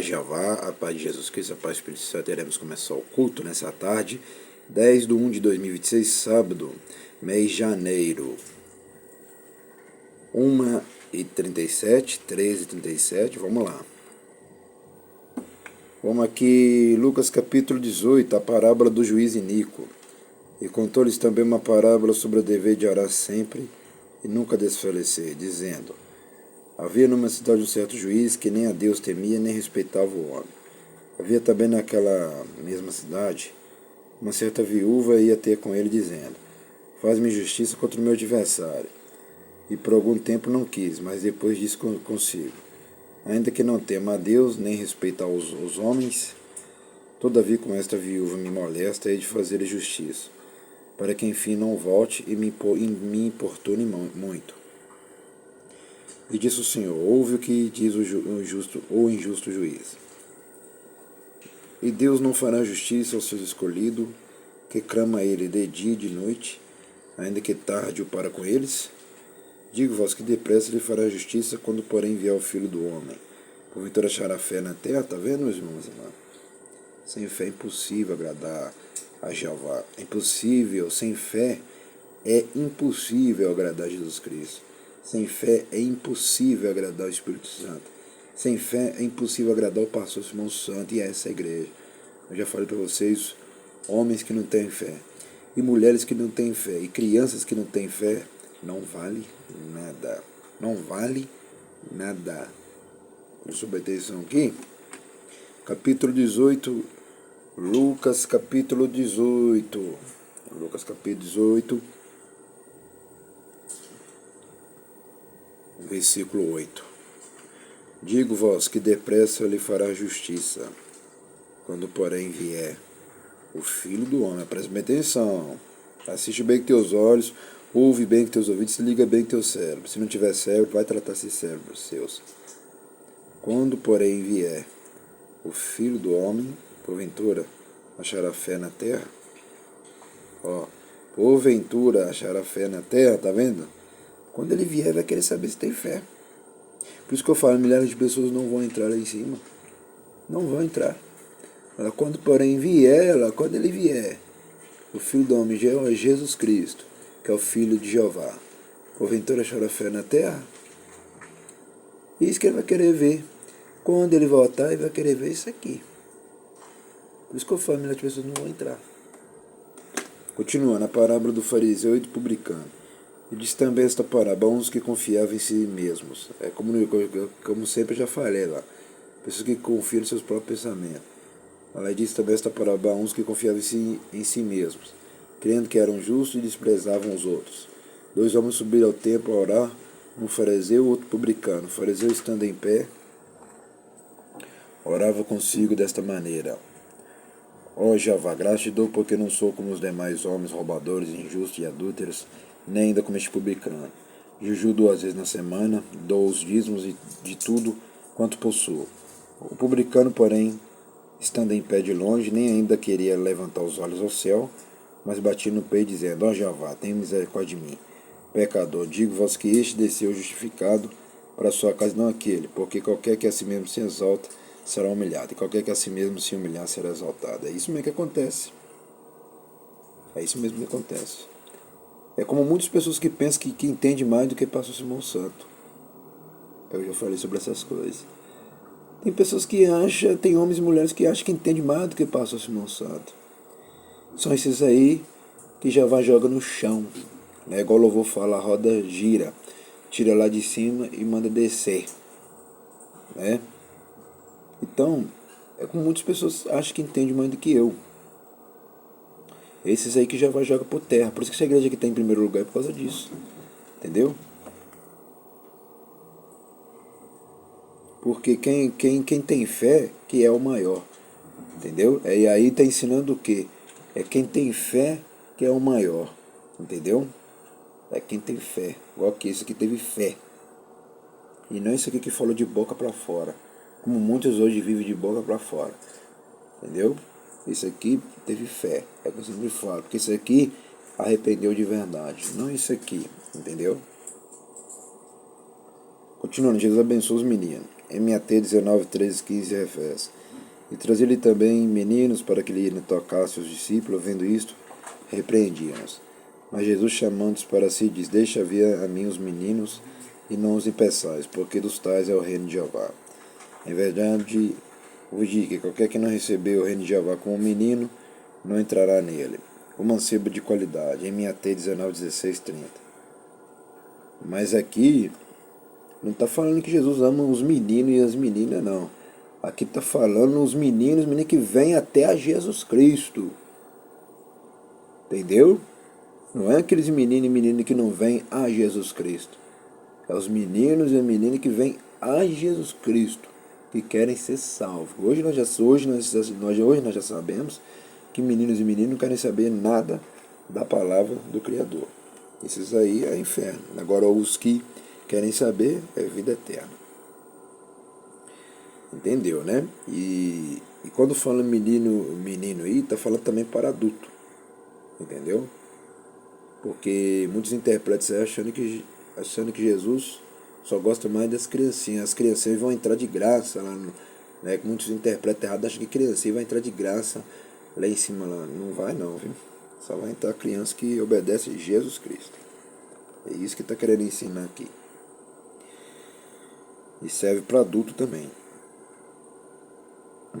Jeová, a paz de Jesus Cristo, a paz do Espírito Santo. Iremos começar o culto nessa tarde, 10/1/2026, sábado, mês de janeiro, 1h37, 13h37, vamos lá. Vamos aqui, Lucas capítulo 18, a parábola do juiz iníquo. E contou-lhes também uma parábola sobre o dever de orar sempre e nunca desfalecer, dizendo: havia numa cidade um certo juiz que nem a Deus temia nem respeitava o homem. Havia também naquela mesma cidade uma certa viúva ia ter com ele, dizendo: faz-me justiça contra o meu adversário. E por algum tempo não quis, mas depois disse consigo: ainda que não tema a Deus nem respeita os homens, todavia com esta viúva me molesta, hei de fazer justiça, para que enfim não volte e me importune muito. E disse o Senhor: ouve o que diz o injusto juiz. E Deus não fará justiça ao seu escolhido, que clama a ele de dia e de noite, ainda que tarde o para com eles? Digo-vos que depressa lhe fará justiça, quando porém vier o Filho do Homem. Porventura achará fé na terra? Está vendo, meus irmãos e irmãs? Sem fé é impossível agradar a Jeová. É impossível, sem fé é impossível agradar a Jesus Cristo. Sem fé é impossível agradar o Espírito Santo. Sem fé é impossível agradar o pastor Simão Santo e essa igreja. Eu já falei para vocês, homens que não têm fé, e mulheres que não têm fé, e crianças que não têm fé, não vale nada. Não vale nada. Vamos subir atenção aqui. Capítulo 18, Lucas capítulo 18. Lucas capítulo 18. Versículo 8. Digo-vos que depressa lhe fará justiça, quando porém vier o Filho do Homem. Preste bem atenção. Assiste bem com teus olhos, ouve bem com teus ouvidos, se liga bem com teu cérebro. Se não tiver cérebro, vai tratar esses cérebros seus. Quando porém vier o Filho do Homem, porventura achará fé na terra? Porventura achará fé na terra, tá vendo? Quando ele vier, vai querer saber se tem fé. Por isso que eu falo, milhares de pessoas não vão entrar lá em cima. Não vão entrar. Quando porém vier, quando ele vier, o Filho do Homem, Jesus Cristo, que é o Filho de Jeová, porventura achará fé na terra? Isso que ele vai querer ver. Quando ele voltar, ele vai querer ver isso aqui. Por isso que eu falo, milhares de pessoas não vão entrar. Continuando, a parábola do fariseu e do publicano. E diz também esta parábola a uns que confiavam em si mesmos. É como sempre eu já falei lá. Pessoas que confiam em seus próprios pensamentos. Ela diz também esta parábola a uns que confiavam em si mesmos, crendo que eram justos e desprezavam os outros. 2 homens subiram ao templo a orar, um fariseu e outro publicano. O fariseu, estando em pé, orava consigo desta maneira: ó Jeová, graças te dou, porque não sou como os demais homens, roubadores, injustos e adúlteros, nem ainda como este publicano. Jejuo 2 vezes na semana, dou os dízimos de tudo quanto possuo. O publicano, porém, estando em pé de longe, nem ainda queria levantar os olhos ao céu, mas batia no peito, dizendo: ó Jeová, tenha misericórdia de mim, pecador. Digo-vos que este desceu justificado para a sua casa, não aquele, porque qualquer que a si mesmo se exalta será humilhado, e qualquer que a si mesmo se humilhar será exaltado. É isso mesmo que acontece. É isso mesmo que acontece. É como muitas pessoas que pensam que entendem mais do que pastor Simão Santo. Eu já falei sobre essas coisas. Tem pessoas que acham, tem homens e mulheres que acham que entendem mais do que pastor Simão Santo. São esses aí que já vai joga no chão. Né? Igual o louvor fala, a roda gira, tira lá de cima e manda descer. Né? Então, é como muitas pessoas acham que entendem mais do que eu. Esses aí que já vai joga por terra. Por isso que essa igreja aqui está em primeiro lugar é por causa disso. Entendeu? Porque quem tem fé que é o maior. Entendeu? E aí está ensinando o quê? É quem tem fé que é o maior. Entendeu? É quem tem fé. Igual que isso aqui teve fé. E não isso aqui que falou de boca para fora. Como muitos hoje vivem de boca para fora. Entendeu? Isso aqui teve fé. É o que eu sempre falo. Porque isso aqui arrependeu de verdade. Não isso aqui. Entendeu? Continuando, Jesus abençoa os meninos. MAT 19, 13, 15 refere. E trazia-lhe também meninos para que lhe tocasse os discípulos, vendo isto, repreendiam-nos. Mas Jesus, chamando-os para si, diz: Deixa vir a mim os meninos, e não os impeçais, porque dos tais é o reino de Jeová. Em verdade, vos digo que qualquer que não receber o reino de Jeová como um menino, não entrará nele. O mancebo de qualidade, MAT 19, 16, 30. Mas aqui, não está falando que Jesus ama os meninos e as meninas, não. Aqui está falando os meninos que vêm até a Jesus Cristo. Entendeu? Não é aqueles meninos e meninas que não vêm a Jesus Cristo. É os meninos e meninas que vêm a Jesus Cristo, que querem ser salvos. Hoje nós já sabemos que meninos e meninas não querem saber nada da palavra do Criador. Esses aí é inferno. Agora os que querem saber é vida eterna. Entendeu, né? E quando fala menino aí, está falando também para adulto. Entendeu? Porque muitos interpretam achando que Jesus só gosta mais das criancinhas. As criancinhas vão entrar de graça lá no, né? Muitos interpretam errado, acham que criancinha vai entrar de graça lá em cima lá. Não vai não, viu? Só vai entrar criança que obedece a Jesus Cristo. É isso que está querendo ensinar aqui. E serve para adulto também.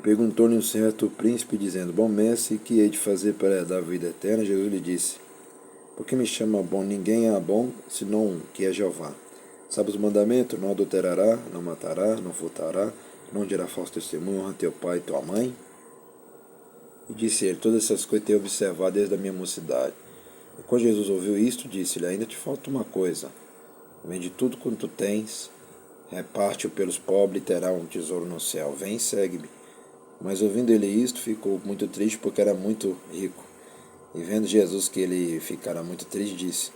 Perguntou-lhe um certo príncipe, dizendo: Bom mestre, que hei de fazer para dar vida eterna? Jesus lhe disse: Por que me chama bom? Ninguém é bom, senão que é Jeová. Sabe os mandamentos? Não adulterará, não matará, não furtará, não dirá falso testemunho, honra teu pai e tua mãe. E disse ele: Todas essas coisas tenho observado desde a minha mocidade. E quando Jesus ouviu isto, disse-lhe: Ainda te falta uma coisa. Vende tudo quanto tu tens, reparte-o pelos pobres e terá um tesouro no céu. Vem e segue-me. Mas ouvindo ele isto, ficou muito triste porque era muito rico. E vendo Jesus que ele ficara muito triste, disse: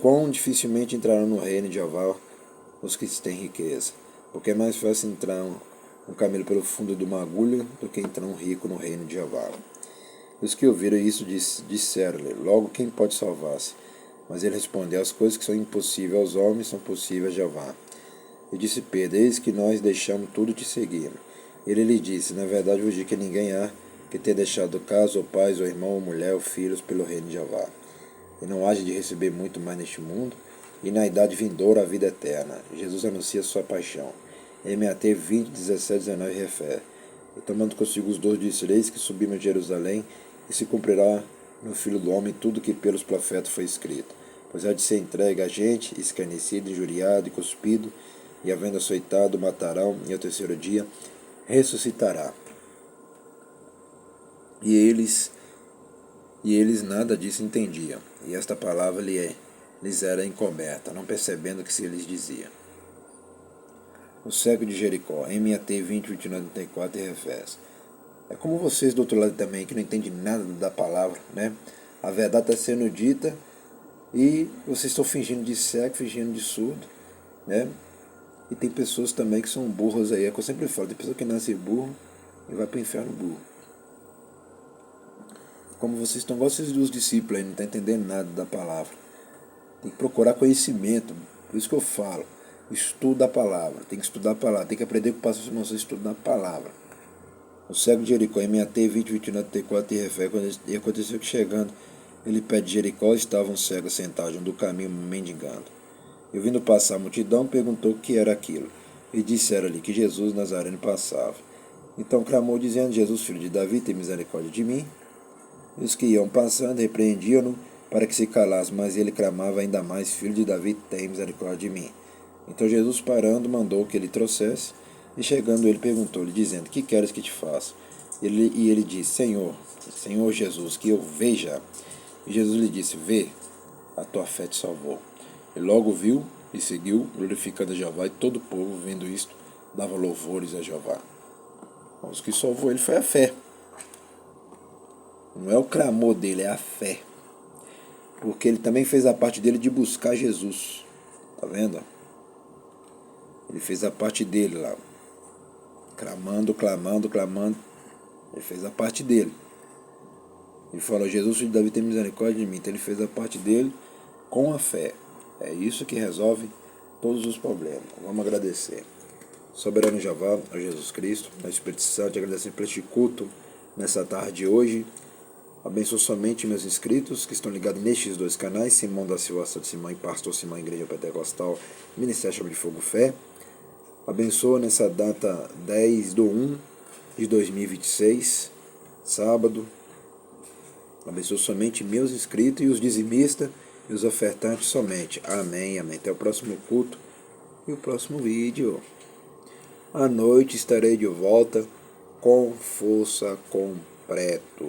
Quão dificilmente entrarão no reino de Jeová os que têm riqueza, porque é mais fácil entrar um camelo pelo fundo de uma agulha do que entrar um rico no reino de Jeová. Os que ouviram isso disseram-lhe: Logo, quem pode salvar-se? Mas ele respondeu: As coisas que são impossíveis aos homens são possíveis a Jeová. E disse Pedro: Eis que nós deixamos tudo e te seguimos. Ele lhe disse: Na verdade vos digo que ninguém há que tenha deixado casa, ou pais, ou irmão, ou mulher, ou filhos, pelo reino de Jeová, e não haja de receber muito mais neste mundo, e na idade vindoura a vida eterna. Jesus anuncia sua paixão. MAT 20, 17, 19 refere: E tomando consigo os 12, disse: Eis que subimos a Jerusalém, e se cumprirá no Filho do Homem tudo que pelos profetas foi escrito. Pois há de ser entregue a gente, escarnecido, injuriado e cuspido, e havendo açoitado, matarão, e ao terceiro dia ressuscitará. E eles nada disso entendiam, e esta palavra lhes era encoberta, não percebendo o que se lhes dizia. O cego de Jericó, MAT 20, 29, 34, refere: É como vocês do outro lado também, que não entendem nada da palavra, né? A verdade está sendo dita e vocês estão fingindo de cego, fingindo de surdo, né? E tem pessoas também que são burras aí, é o que eu sempre falo: tem pessoa que nasce burro e vai para o inferno burro. Como vocês estão, igual vocês dos discípulos aí, não estão entendendo nada da palavra. Tem que procurar conhecimento, por isso que eu falo: estuda a palavra, tem que estudar a palavra, tem que aprender com o pastor Simão, você estudar a palavra. O cego de Jericó, MAT 20, 29, 34, e refere: E aconteceu que chegando ele pé de Jericó, estava um cego sentado junto do caminho, mendigando. E ouvindo passar a multidão, perguntou o que era aquilo. E disseram-lhe que Jesus Nazareno passava. Então clamou, dizendo: Jesus, filho de Davi, tem misericórdia de mim. E os que iam passando repreendiam-no para que se calasse, mas ele clamava ainda mais: Filho de Davi, tem misericórdia de mim. Então Jesus, parando, mandou que ele trouxesse, e chegando ele perguntou-lhe, dizendo: Que queres que te faça? E ele disse: Senhor Jesus, que eu veja. E Jesus lhe disse: Vê, a tua fé te salvou. E logo viu e seguiu, glorificando a Jeová, e todo o povo, vendo isto, dava louvores a Jeová. Os que salvou ele foi a fé. Não é o clamor dele, é a fé. Porque ele também fez a parte dele de buscar Jesus. Tá vendo? Ele fez a parte dele lá. Clamando. Ele fez a parte dele. Ele falou: Jesus, filho de Davi, tem misericórdia de mim. Então ele fez a parte dele com a fé. É isso que resolve todos os problemas. Vamos agradecer. Soberano Jeová, ó Jesus Cristo, ao Espírito Santo, te agradecemos por este culto nessa tarde de hoje. Abençoa somente meus inscritos que estão ligados nestes dois canais, Simão da Silva Santo Simão e Pastor Simão, Igreja Pentecostal, Ministério Chama de Fogo Fé. Abençoa nessa data 10/1/2026, sábado. Abençoa somente meus inscritos e os dizimistas e os ofertantes somente. Amém, amém. Até o próximo culto e o próximo vídeo. À noite estarei de volta com força completa.